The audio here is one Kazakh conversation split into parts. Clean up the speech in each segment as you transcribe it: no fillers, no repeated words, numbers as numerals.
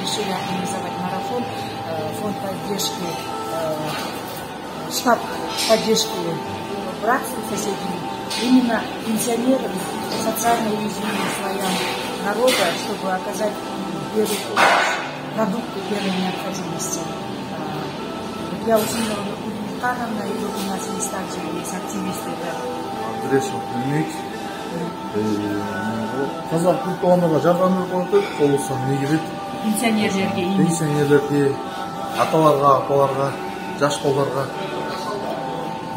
Решили организовать марафон, фонд поддержки, штаб поддержки братства соседей, именно пенсионерам, социально уязвимым слоям народа, чтобы оказать первую помощь, продукты первой необходимости. Я Усинова Нурмухановна, и вот у нас есть также активисты. Қазақ қоғамына жардам беріп болса не керек? Пенсионерлерге, аталарға, апаларға, жаш балаларға.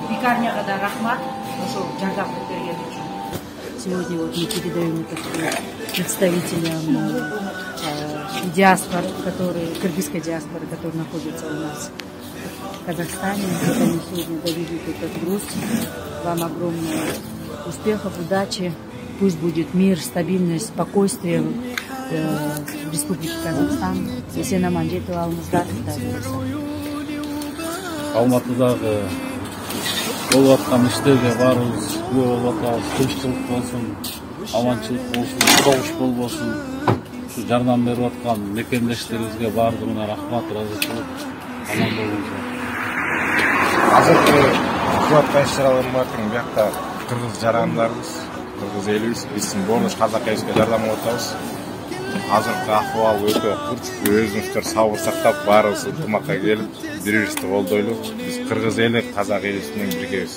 Пекарняға да рахмат, ошо жардам берген үчүн. Сегодня вот мы передаем это представителям диаспоры, кыргызской диаспоры, которые находятся у нас в Казахстане. Вот они сегодня доведут этот груз. Вам огромного успехов, удачи. Пусть будет мир, стабильность, спокойствие в Республике Казахстан. Сен аман жетип алыңыздар. Алматыдагы болуп аткан иштерге баарыбыз күбө болуп атабыз. Тынччылык болсун, аманчылык болсун, согуш болбосун. Ушу жардам берип аткан мекендештерибизге баардыгына рахмат, ыраазычылык. Аман болуңуздар. Азыркы кылып иш-чаралар бардык биякта кыргыз жарандарыбыз, кыргыз элибиз, биздин боруш казак элибизге жардам берип атабыз. Азыркы акыбал өтө курч, өзүңүздөр сабыр сактап, баарыбыз ынтымакка келип, бири-бирибизди колдойлу. Биз кыргыз эли, казак элибиз менен биргебиз.